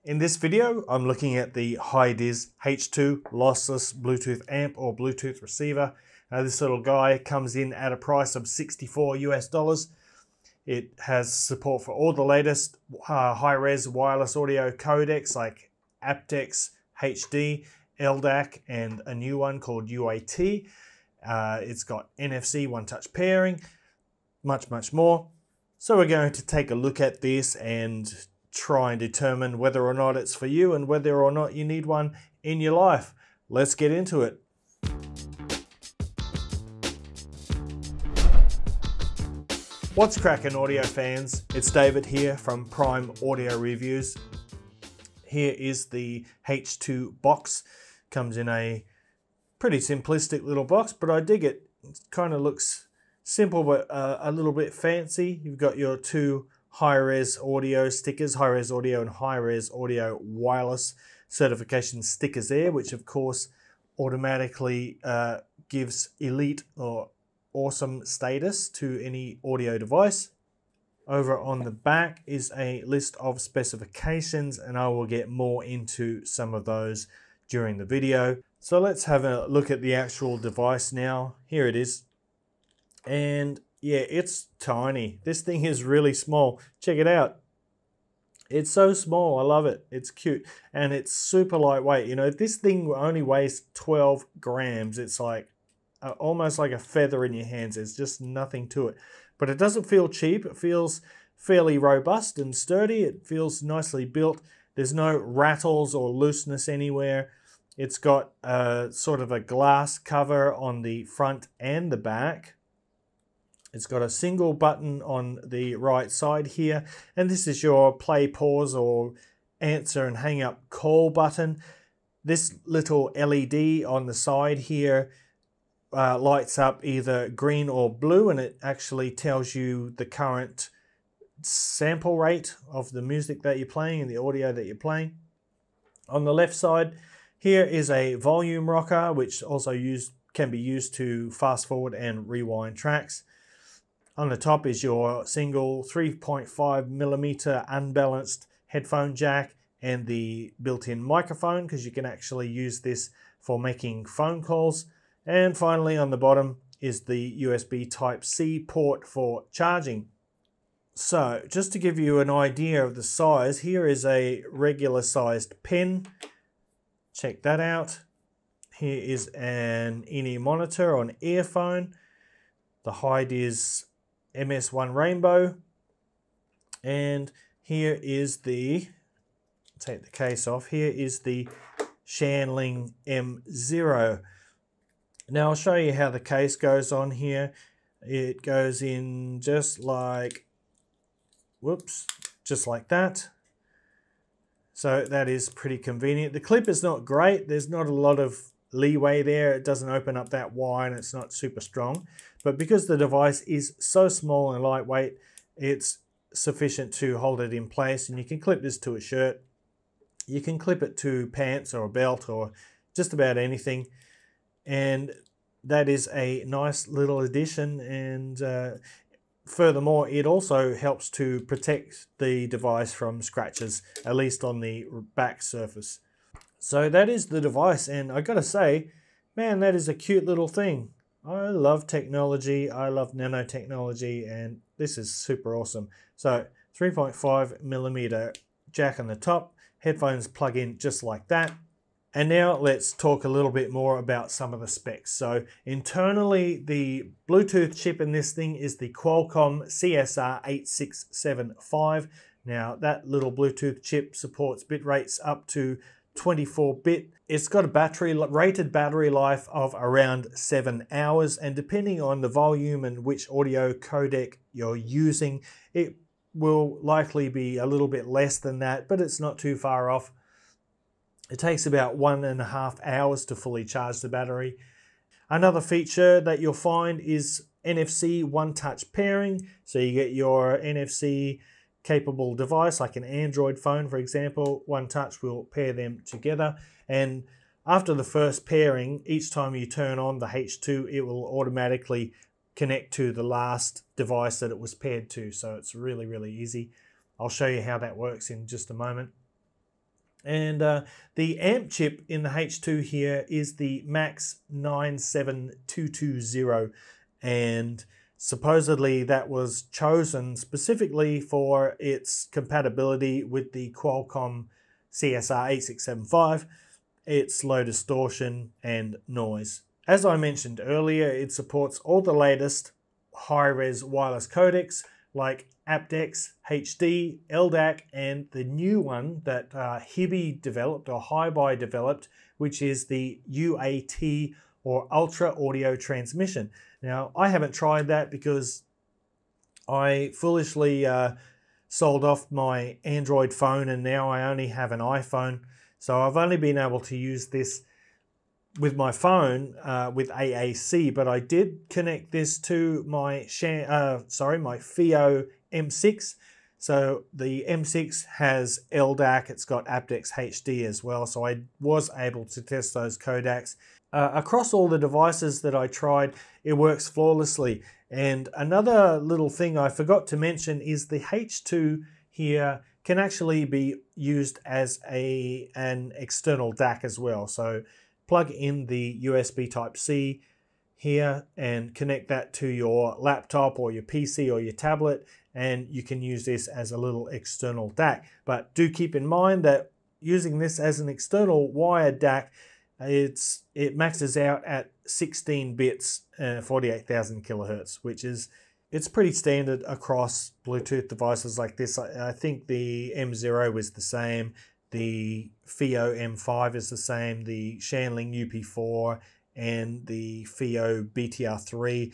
In this video, I'm looking at the Hidizs H2 lossless Bluetooth amp or Bluetooth receiver. This little guy comes in at a price of $64 US. It has support for all the latest high-res wireless audio codecs like aptX-HD, LDAC, and a new one called UAT. It's got Nfc One Touch Pairing, much more. So we're going to take a look at this and try and determine whether or not it's for you and whether or not you need one in your life. Let's get into it. What's cracking, audio fans? It's David here from Prime Audio Reviews. Here is the H2 box. Comes in a pretty simplistic little box, but I dig it. It kind of looks simple but a little bit fancy. You've got your two high-res audio stickers, high-res audio and high-res audio wireless certification stickers there, which of course automatically gives elite or awesome status to any audio device. Over on the back is a list of specifications, and I will get more into some of those during the video. So let's have a look at the actual device now. Here it is. And yeah, it's tiny. This thing is really small. Check it out. It's so small. I love it. It's cute. And it's super lightweight. You know, this thing only weighs 12 grams. It's like almost like a feather in your hands. There's just nothing to it. But it doesn't feel cheap. It feels fairly robust and sturdy. It feels nicely built. There's no rattles or looseness anywhere. It's got sort of a glass cover on the front and the back. It's got a single button on the right side here, and this is your play, pause, or answer and hang up call button. This little LED on the side here lights up either green or blue, and it actually tells you the current sample rate of the music that you're playing and the audio that you're playing. On the left side, here is a volume rocker, which also can be used to fast forward and rewind tracks. On the top is your single 3.5mm unbalanced headphone jack and the built-in microphone, because you can actually use this for making phone calls. And finally on the bottom is the USB Type-C port for charging. So just to give you an idea of the size, here is a regular sized pen. Check that out. Here is an in-ear monitor on earphone. The Hidizs MS1 Rainbow, and here is the, take the case off, here is the Shanling M0. Now I'll show you how the case goes on here. It goes in just like, whoops, just like that. So that is pretty convenient. The clip is not great. There's not a lot of leeway there. It doesn't open up that wide. It's not super strong. But because the device is so small and lightweight, it's sufficient to hold it in place. And you can clip this to a shirt. You can clip it to pants or a belt or just about anything. And that is a nice little addition. And furthermore, it also helps to protect the device from scratches, at least on the back surface. So that is the device, and I gotta say, man, that is a cute little thing. I love technology, I love nanotechnology, and this is super awesome. So 3.5mm jack on the top, headphones plug in just like that. And now let's talk a little bit more about some of the specs. So internally, the Bluetooth chip in this thing is the Qualcomm CSR8675. Now that little Bluetooth chip supports bit rates up to 24-bit. It's got a rated battery life of around 7 hours, and depending on the volume and which audio codec you're using, it will likely be a little bit less than that, but it's not too far off. It takes about 1.5 hours to fully charge the battery. Another feature that you'll find is Nfc One Touch Pairing. So you get your NFC capable device like an Android phone, for example. One Touch will pair them together, and after the first pairing, each time you turn on the H2, it will automatically connect to the last device that it was paired to. So it's really easy. I'll show you how that works in just a moment. And the amp chip in the H2 here is the Max 97220, and supposedly that was chosen specifically for its compatibility with the Qualcomm CSR 8675, its low distortion and noise. As I mentioned earlier, it supports all the latest high-res wireless codecs like aptX-HD, LDAC, and the new one that Hidizs developed, or Hidizs developed, which is the UAT, or Ultra Audio Transmission. Now, I haven't tried that because I foolishly sold off my Android phone and now I only have an iPhone. So I've only been able to use this with my phone with AAC, but I did connect this to my my FIO M6. So the M6 has LDAC, it's got aptX HD as well, so I was able to test those codecs. Across all the devices that I tried, it works flawlessly. And another little thing I forgot to mention is the H2 here can actually be used as an external DAC as well. So plug in the USB Type-C here and connect that to your laptop or your PC or your tablet, and you can use this as a little external DAC. But do keep in mind that using this as an external wired DAC, it maxes out at 16 bits, 48,000 kilohertz, which is pretty standard across Bluetooth devices like this. I think the M0 is the same, the FIO M5 is the same, the Shanling UP4 and the FIO BTR3.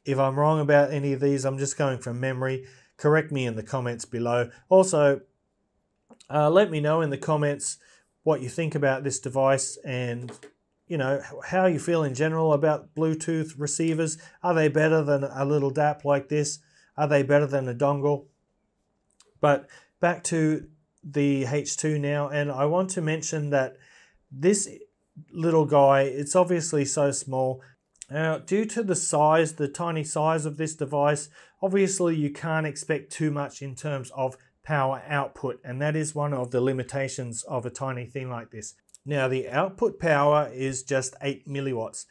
If I'm wrong about any of these, I'm just going from memory. Correct me in the comments below. Also, let me know in the comments what you think about this device and, you know, how you feel in general about Bluetooth receivers. Are they better than a little DAP like this? Are they better than a dongle? But back to the H2 now, and I want to mention that this little guy, it's obviously so small. Now, due to the size, the tiny size of this device, obviously you can't expect too much in terms of power output, and that is one of the limitations of a tiny thing like this. Now, the output power is just 8 milliwatts,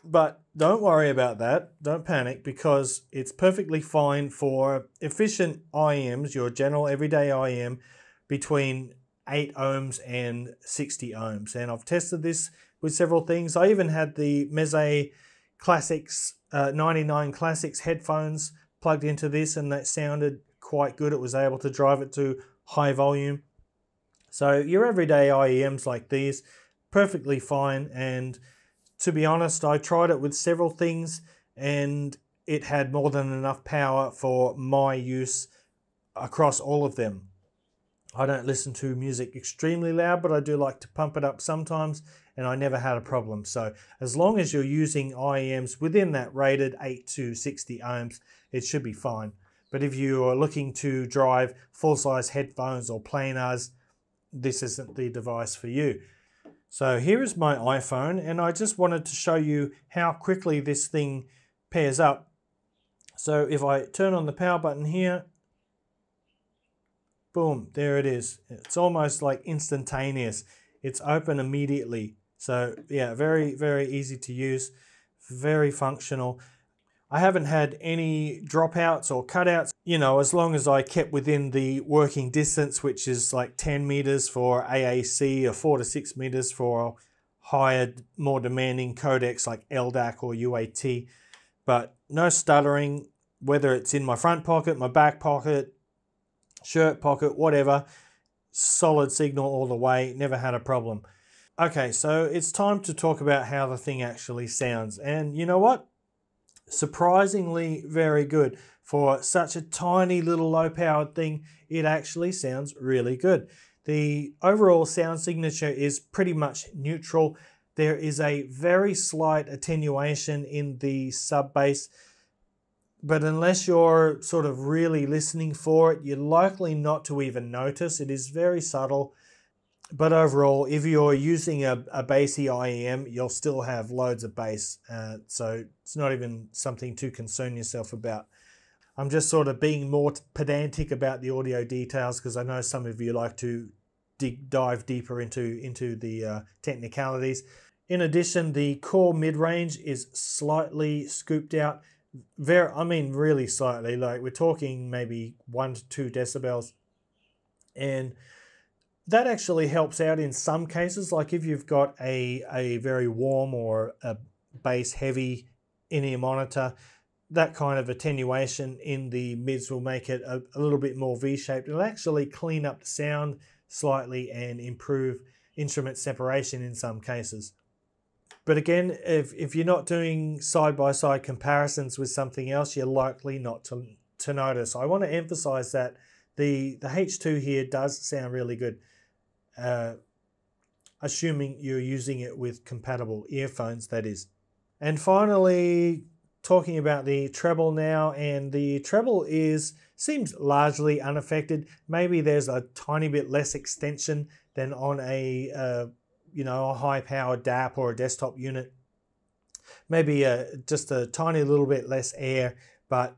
but don't worry about that, don't panic, because it's perfectly fine for efficient IEMs, your general everyday IEM, between 8 ohms and 60 ohms. And I've tested this with several things. I even had the Meze Classics 99 Classics headphones plugged into this, and that sounded quite good. It was able to drive it to high volume. So your everyday IEMs like these, perfectly fine. And to be honest, I tried it with several things and it had more than enough power for my use across all of them. I don't listen to music extremely loud, but I do like to pump it up sometimes, and I never had a problem. So as long as you're using IEMs within that rated 8 to 60 ohms, it should be fine. But if you are looking to drive full-size headphones or planars, this isn't the device for you. So here is my iPhone, and I just wanted to show you how quickly this thing pairs up. So if I turn on the power button here, boom, there it is. It's almost like instantaneous. It's open immediately. So yeah, very, very easy to use, very functional. I haven't had any dropouts or cutouts, you know, as long as I kept within the working distance, which is like 10 meters for AAC or 4 to 6 meters for higher, more demanding codecs like LDAC or UAT. But no stuttering, whether it's in my front pocket, my back pocket, shirt pocket, whatever, solid signal all the way, never had a problem. Okay, so it's time to talk about how the thing actually sounds. And you know what? Surprisingly very good. For such a tiny little low-powered thing, it actually sounds really good. The overall sound signature is pretty much neutral. There is a very slight attenuation in the sub-bass, but unless you're sort of really listening for it, you're likely not to even notice. It is very subtle. But overall, if you're using a bassy IEM, you'll still have loads of bass. So it's not even something to concern yourself about. I'm just sort of being more pedantic about the audio details because I know some of you like to dive deeper into the technicalities. In addition, the core mid-range is slightly scooped out. Really slightly, like we're talking maybe 1 to 2 decibels. And that actually helps out in some cases, like if you've got a very warm or a bass heavy in-ear monitor, that kind of attenuation in the mids will make it a little bit more V-shaped. It'll actually clean up the sound slightly and improve instrument separation in some cases. But again, if you're not doing side-by-side comparisons with something else, you're likely not to notice. I want to emphasize that the H2 here does sound really good, assuming you're using it with compatible earphones, that is. And finally, talking about the treble now, and the treble seems largely unaffected. Maybe there's a tiny bit less extension than on a high-powered DAP or a desktop unit. Maybe just a tiny little bit less air, but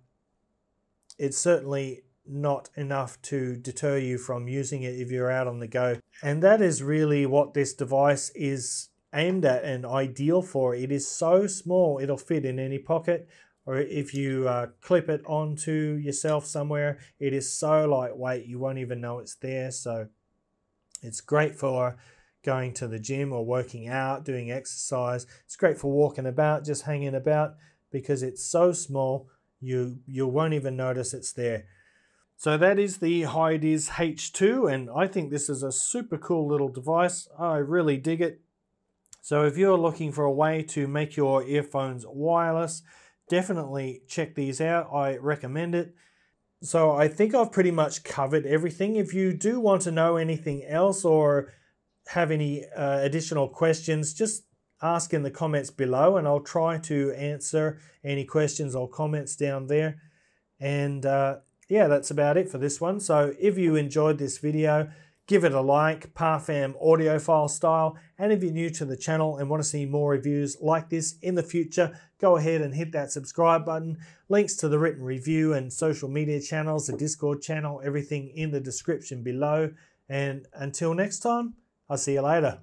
it's certainly not enough to deter you from using it if you're out on the go. And that is really what this device is aimed at and ideal for. It is so small, it'll fit in any pocket, or if you clip it onto yourself somewhere, it is so lightweight you won't even know it's there. So it's great for going to the gym or working out, doing exercise. It's great for walking about, just hanging about, because it's so small you won't even notice it's there. So that is the Hidizs H2, and I think this is a super cool little device. I really dig it. So if you're looking for a way to make your earphones wireless, definitely check these out. I recommend it. So I think I've pretty much covered everything. If you do want to know anything else or have any additional questions, just ask in the comments below and I'll try to answer any questions or comments down there. And yeah, that's about it for this one. So if you enjoyed this video, give it a like, Parfam audiophile style. And if you're new to the channel and want to see more reviews like this in the future, go ahead and hit that subscribe button. Links to the written review and social media channels, the Discord channel, everything in the description below. And until next time, I'll see you later.